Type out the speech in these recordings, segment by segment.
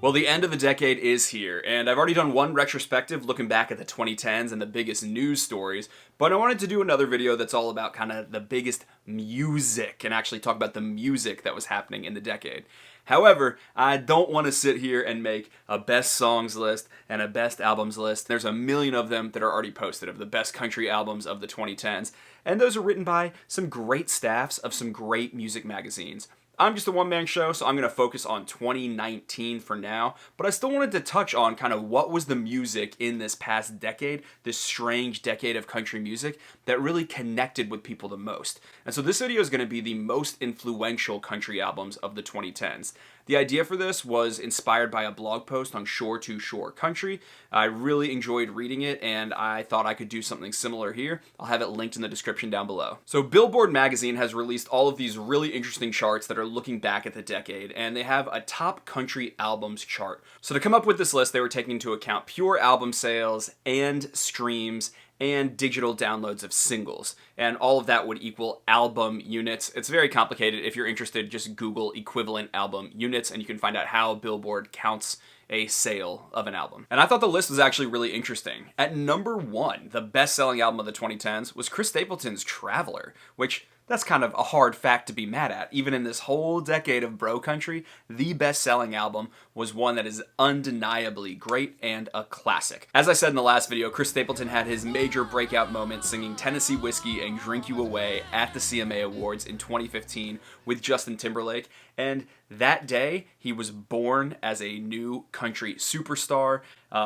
Well, the end of the decade is here, and I've already done one retrospective looking back at the 2010s and the biggest news stories, but I wanted to do another video that's all about kind of the biggest music and actually talk about the music that was happening in the decade. However, I don't want to sit here and make a best songs list and a best albums list. There's a million of them that are already posted of the best country albums of the 2010s, and those are written by some great staffs of some great music magazines. I'm just a one-man show, so I'm going to focus on 2019 for now, but I still wanted to touch on kind of what was the music in this past decade, this strange decade of country music that really connected with people the most. And so this video is going to be the most influential country albums of the 2010s. The idea for this was inspired by a blog post on Shore to Shore Country. I really enjoyed reading it, and I thought I could do something similar here. I'll have it linked in the description down below. So Billboard magazine has released all of these really interesting charts that are looking back at the decade, and they have a top country albums chart. So to come up with this list, they were taking into account pure album sales and streams and digital downloads of singles. And all of that would equal album units. It's very complicated. If you're interested, just Google equivalent album units and you can find out how Billboard counts a sale of an album. And I thought the list was actually really interesting. At number 1, the best-selling album of the 2010s was Chris Stapleton's Traveler, which that's kind of a hard fact to be mad at. Even in this whole decade of bro country, the best-selling album was one that is undeniably great and a classic. As I said in the last video, Chris Stapleton had his major breakout moment singing Tennessee Whiskey and Drink You Away at the CMA Awards in 2015 with Justin Timberlake, and that day he was born as a new country superstar.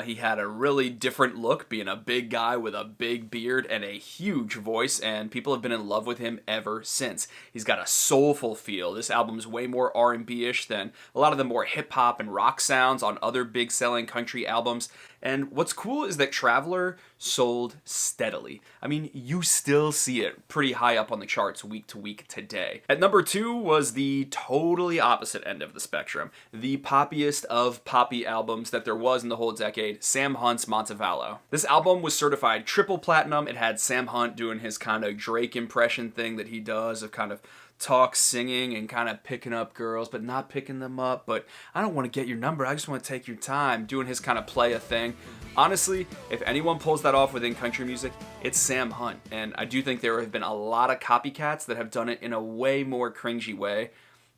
He had a really different look, being a big guy with a big beard and a huge voice, and people have been in love with him ever since. He's got a soulful feel. This album's way more R&B-ish than a lot of the more hip-hop and rock sounds on other big-selling country albums. And what's cool is that Traveler sold steadily. I mean, you still see it pretty high up on the charts week to week today. At number 2 was the totally opposite end of the spectrum. The poppiest of poppy albums that there was in the whole decade, Sam Hunt's Montevallo. This album was certified triple platinum. It had Sam Hunt doing his kind of Drake impression thing that he does of kind of talk singing and kind of picking up girls, but not picking them up. But I don't want to get your number. I just want to take your time, doing his kind of play a thing. Honestly, if anyone pulls that off within country music, it's Sam Hunt. And I do think there have been a lot of copycats that have done it in a way more cringy way.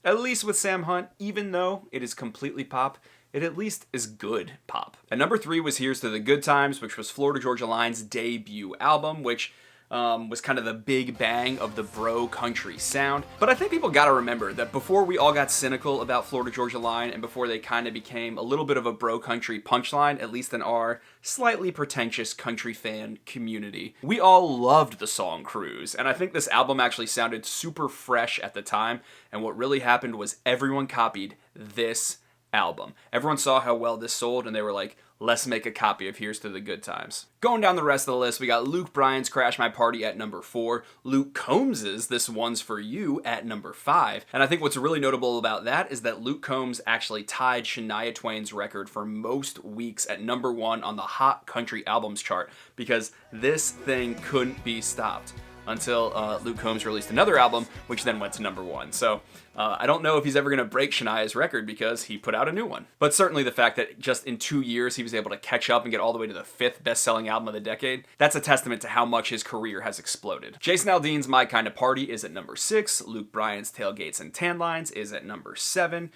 At least with Sam Hunt, even though it is completely pop, it at least is good pop. At number 3 was Here's to the Good Times, which was Florida Georgia Line's debut album, which was kind of the big bang of the bro country sound. But I think people gotta remember that before we all got cynical about Florida Georgia Line and before they kind of became a little bit of a bro country punchline, at least in our slightly pretentious country fan community, we all loved the song Cruise. And I think this album actually sounded super fresh at the time. And what really happened was everyone copied this album. Everyone saw how well this sold and they were like, let's make a copy of Here's to the Good Times. Going down the rest of the list, we got Luke Bryan's Crash My Party at number 4, Luke Combs's This One's For You at number 5, and I think what's really notable about that is that Luke Combs actually tied Shania Twain's record for most weeks at number 1 on the Hot Country Albums chart, because this thing couldn't be stopped until Luke Combs released another album, which then went to number 1. So I don't know if he's ever going to break Shania's record because he put out a new one. But certainly the fact that just in 2 years he was able to catch up and get all the way to the 5th best-selling album of the decade, that's a testament to how much his career has exploded. Jason Aldean's My Kind of Party is at number 6, Luke Bryan's Tailgates and Tan Lines is at number 7,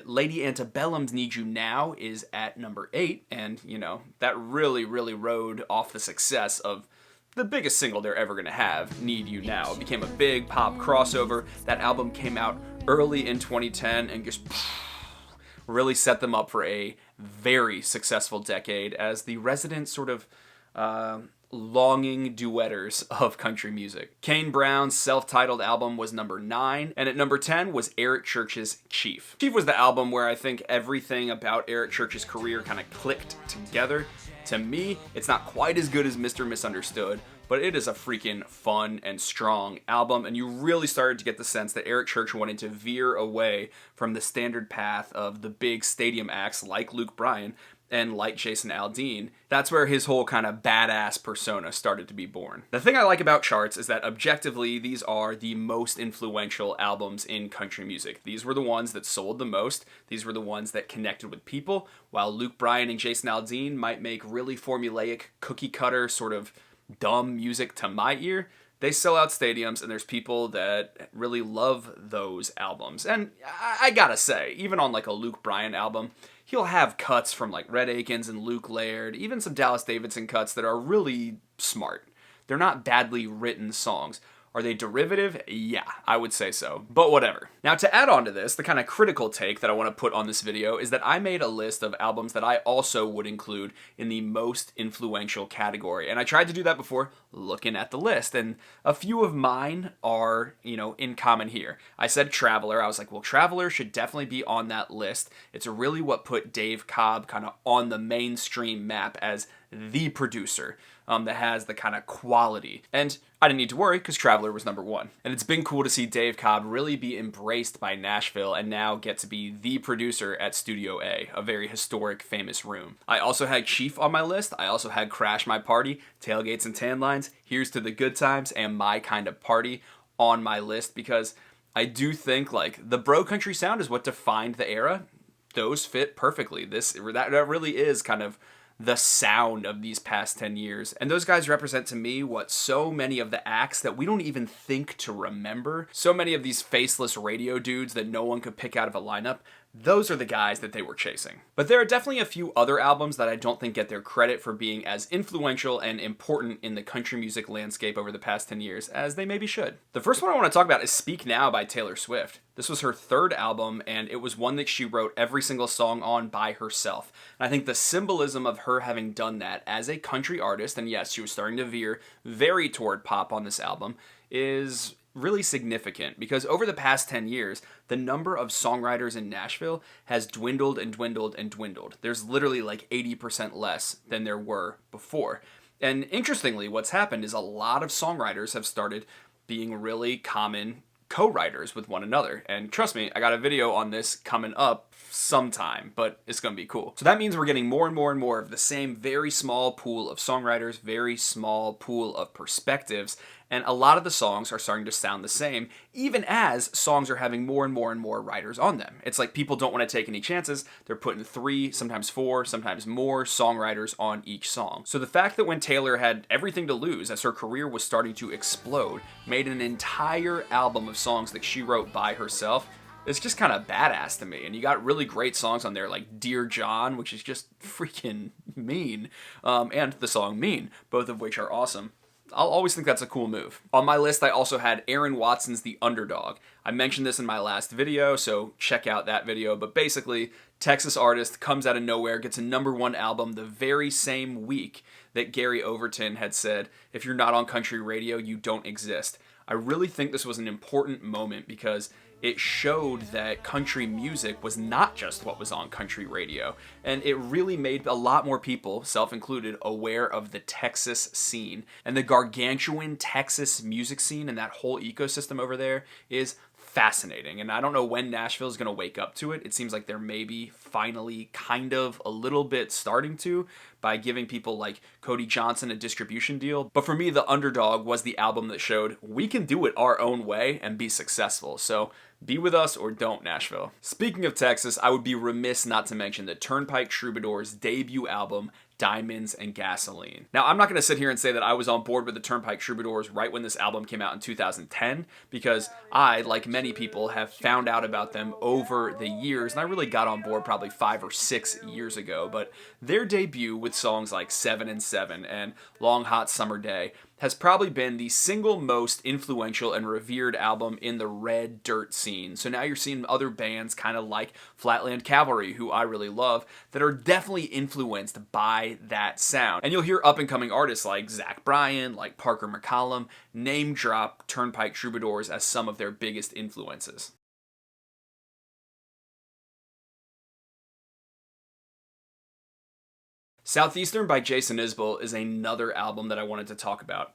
Lady Antebellum's Need You Now is at number 8, and, you know, that really rode off the success of the biggest single they're ever gonna have, Need You Now. It became a big pop crossover. That album came out early in 2010 and just really set them up for a very successful decade as the resident sort of longing duetters of country music. Kane Brown's self-titled album was number 9, and at number 10 was Eric Church's Chief. Chief was the album where I think everything about Eric Church's career kind of clicked together. To me, it's not quite as good as Mr. Misunderstood, but it is a freaking fun and strong album, and you really started to get the sense that Eric Church wanted to veer away from the standard path of the big stadium acts like Luke Bryan and like Jason Aldean, that's where his whole kind of badass persona started to be born. The thing I like about charts is that objectively, these are the most influential albums in country music. These were the ones that sold the most. These were the ones that connected with people. While Luke Bryan and Jason Aldean might make really formulaic, cookie cutter, sort of dumb music to my ear, they sell out stadiums, and there's people that really love those albums. And I gotta say, even on like a Luke Bryan album, he'll have cuts from like Red Akins and Luke Laird, even some Dallas Davidson cuts that are really smart. They're not badly written songs. Are they derivative? Yeah, I would say so, but whatever. Now, to add on to this, the kind of critical take that I want to put on this video is that I made a list of albums that I also would include in the most influential category, and I tried to do that before looking at the list, and a few of mine are, in common here. I said Traveler. I was like, well, Traveler should definitely be on that list. It's really what put Dave Cobb kind of on the mainstream map as the producer that has the kind of quality. And I didn't need to worry because Traveler was number one. And it's been cool to see Dave Cobb really be embraced by Nashville and now get to be the producer at Studio A, a very historic, famous room. I also had Chief on my list. I also had Crash My Party, Tailgates and Tan Lines, Here's to the Good Times, and My Kind of Party on my list because I do think like the bro country sound is what defined the era. Those fit perfectly. That really is kind of the sound of these past 10 years. And those guys represent to me what so many of the acts that we don't even think to remember, so many of these faceless radio dudes that no one could pick out of a lineup, those are the guys that they were chasing. But there are definitely a few other albums that I don't think get their credit for being as influential and important in the country music landscape over the past 10 years as they maybe should. The first one I want to talk about is Speak Now by Taylor Swift. This was her third album, and it was one that she wrote every single song on by herself. And I think the symbolism of her having done that as a country artist, and yes, she was starting to veer very toward pop on this album, is really significant because over the past 10 years, the number of songwriters in Nashville has dwindled and dwindled and dwindled. There's literally like 80% less than there were before. And interestingly, what's happened is a lot of songwriters have started being really common co-writers with one another. And trust me, I got a video on this coming up sometime, but it's going to be cool. So that means we're getting more and more and more of the same very small pool of songwriters, very small pool of perspectives, and a lot of the songs are starting to sound the same, even as songs are having more and more and more writers on them. It's like people don't want to take any chances. They're putting 3, sometimes 4, sometimes more songwriters on each song. So the fact that when Taylor had everything to lose as her career was starting to explode, made an entire album of songs that she wrote by herself, it's just kind of badass to me. And you got really great songs on there like Dear John, which is just freaking mean, and the song Mean, both of which are awesome. I'll always think that's a cool move. On my list, I also had Aaron Watson's The Underdog. I mentioned this in my last video, so check out that video. But basically, Texas artist comes out of nowhere, gets a #1 album the very same week that Gary Overton had said, if you're not on country radio, you don't exist. I really think this was an important moment because it showed that country music was not just what was on country radio. And it really made a lot more people, self-included, aware of the Texas scene. And the gargantuan Texas music scene and that whole ecosystem over there is fascinating. And I don't know when Nashville is going to wake up to it. It seems like they're maybe finally kind of a little bit starting to by giving people like Cody Johnson a distribution deal. But for me, The Underdog was the album that showed we can do it our own way and be successful. So be with us or don't, Nashville. Speaking of Texas, I would be remiss not to mention the Turnpike Troubadours' debut album, Diamonds and Gasoline. Now, I'm not going to sit here and say that I was on board with the Turnpike Troubadours right when this album came out in 2010, because I, like many people, have found out about them over the years, and I really got on board probably 5 or 6 years ago. But their debut with songs like 7 and 7 and Long Hot Summer Day has probably been the single most influential and revered album in the red dirt scene. So now you're seeing other bands kind of like Flatland Cavalry, who I really love, that are definitely influenced by that sound. And you'll hear up-and-coming artists like Zach Bryan, like Parker McCollum, name drop Turnpike Troubadours as some of their biggest influences. Southeastern by Jason Isbell is another album that I wanted to talk about.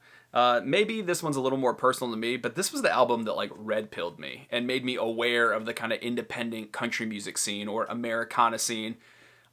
Maybe this one's a little more personal to me, but this was the album that like red-pilled me and made me aware of the kind of independent country music scene or Americana scene.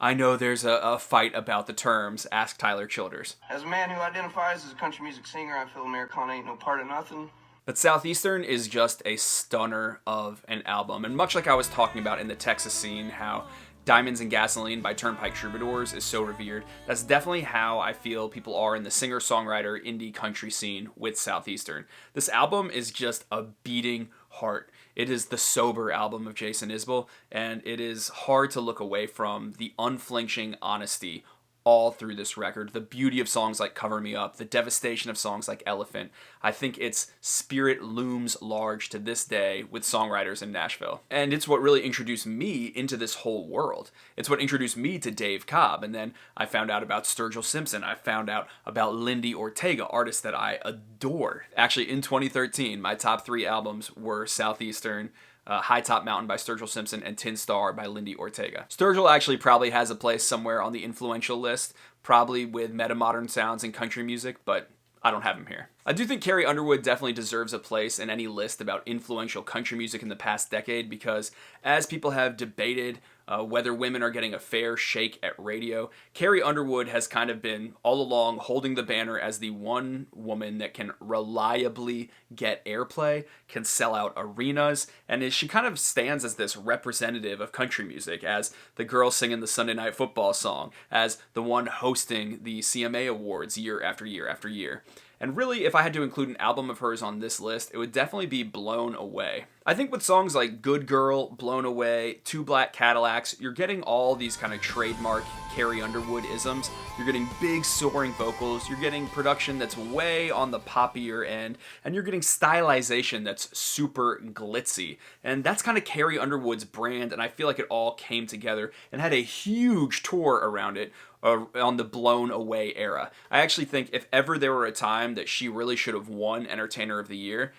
I know there's a fight about the terms, asked Tyler Childers. As a man who identifies as a country music singer, I feel Americana ain't no part of nothing. But Southeastern is just a stunner of an album. And much like I was talking about in the Texas scene, how Diamonds and Gasoline by Turnpike Troubadours is so revered, that's definitely how I feel people are in the singer-songwriter indie country scene with Southeastern. This album is just a beating heart. It is the sober album of Jason Isbell, and it is hard to look away from the unflinching honesty all through this record. The beauty of songs like Cover Me Up, the devastation of songs like Elephant. I think its spirit looms large to this day with songwriters in Nashville. And it's what really introduced me into this whole world. It's what introduced me to Dave Cobb. And then I found out about Sturgill Simpson. I found out about Lindy Ortega, artists that I adore. Actually, in 2013, my top 3 albums were Southeastern, High Top Mountain by Sturgill Simpson, and Tin Star by Lindy Ortega. Sturgill actually probably has a place somewhere on the influential list, probably with meta-modern sounds in country music, but I don't have him here. I do think Carrie Underwood definitely deserves a place in any list about influential country music in the past decade, because as people have debated whether women are getting a fair shake at radio, Carrie Underwood has kind of been all along holding the banner as the one woman that can reliably get airplay, can sell out arenas, and she kind of stands as this representative of country music, as the girl singing the Sunday Night Football song, as the one hosting the CMA Awards year after year after year. And really, if I had to include an album of hers on this list, it would definitely be Blown Away. I think with songs like Good Girl, Blown Away, Two Black Cadillacs, you're getting all these kind of trademark Carrie Underwood isms. You're getting big soaring vocals, you're getting production that's way on the poppier end, and you're getting stylization that's super glitzy. And that's kind of Carrie Underwood's brand, and I feel like it all came together and had a huge tour around it on the Blown Away era. I actually think if ever there were a time that she really should have won Entertainer of the Year,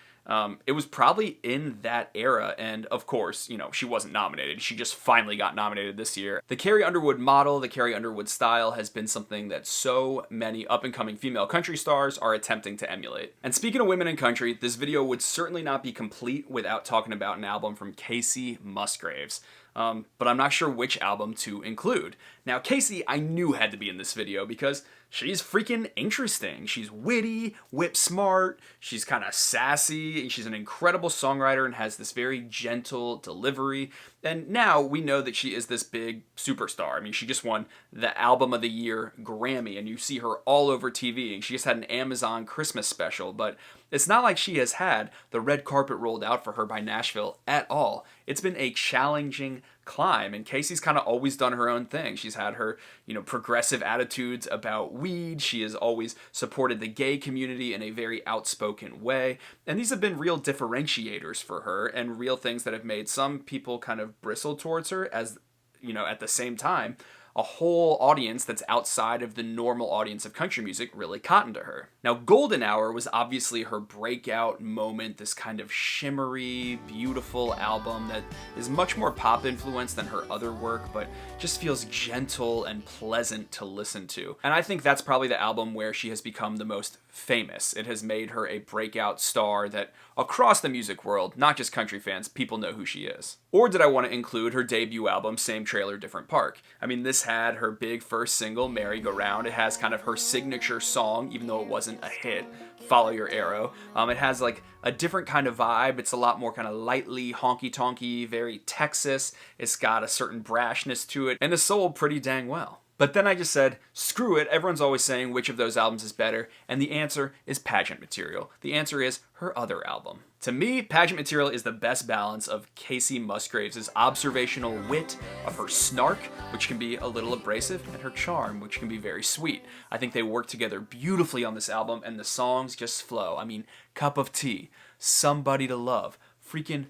it was probably in that era. And of course, you know, she wasn't nominated. She just finally got nominated this year. The Carrie Underwood model, the Carrie Underwood style has been something that so many up-and-coming female country stars are attempting to emulate. And speaking of women in country, this video would certainly not be complete without talking about an album from Kacey Musgraves. But I'm not sure which album to include. Now, Kacey, I knew had to be in this video because she's freaking interesting. She's witty, whip smart, she's kind of sassy, and she's an incredible songwriter and has this very gentle delivery. And now we know that she is this big superstar. I mean, she just won the Album of the Year Grammy, and you see her all over TV, and she just had an Amazon Christmas special, but it's not like she has had the red carpet rolled out for her by Nashville at all. It's been a challenging climb, and Kacey's kind of always done her own thing. She's had her, progressive attitudes about weed. She has always supported the gay community in a very outspoken way, and these have been real differentiators for her and real things that have made some people kind of bristle towards her, as, at the same time, a whole audience that's outside of the normal audience of country music really cottoned to her. Now, Golden Hour was obviously her breakout moment, this kind of shimmery, beautiful album that is much more pop influenced than her other work, but just feels gentle and pleasant to listen to. And I think that's probably the album where she has become the most famous. It has made her a breakout star that across the music world, not just country fans, people know who she is. Or did I want to include her debut album, Same Trailer, Different Park? I mean, this had her big first single, Merry Go Round. It has kind of her signature song, even though it wasn't a hit, Follow Your Arrow. It has like a different kind of vibe. It's a lot more kind of lightly honky-tonky, very Texas. It's got a certain brashness to it, and it sold pretty dang well. But then I just said, screw it, everyone's always saying which of those albums is better, and the answer is Pageant Material. The answer is her other album. To me, Pageant Material is the best balance of Kacey Musgraves' observational wit, of her snark, which can be a little abrasive, and her charm, which can be very sweet. I think they work together beautifully on this album, and the songs just flow. I mean, Cup of Tea, Somebody to Love, freaking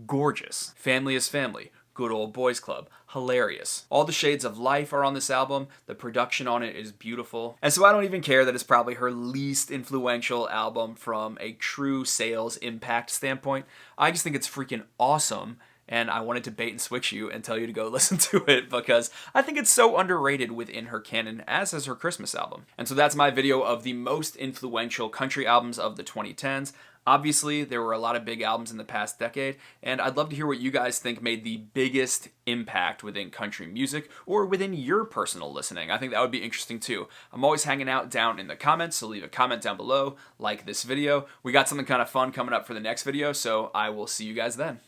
gorgeous. Family is Family, Good Old Boys Club, hilarious. All the shades of life are on this album. The production on it is beautiful. And so I don't even care that it's probably her least influential album from a true sales impact standpoint. I just think it's freaking awesome. And I wanted to bait and switch you and tell you to go listen to it because I think it's so underrated within her canon, as is her Christmas album. And so that's my video of the most influential country albums of the 2010s. Obviously, there were a lot of big albums in the past decade, and I'd love to hear what you guys think made the biggest impact within country music or within your personal listening. I think that would be interesting too. I'm always hanging out down in the comments, so leave a comment down below, like this video. We got something kind of fun coming up for the next video, so I will see you guys then.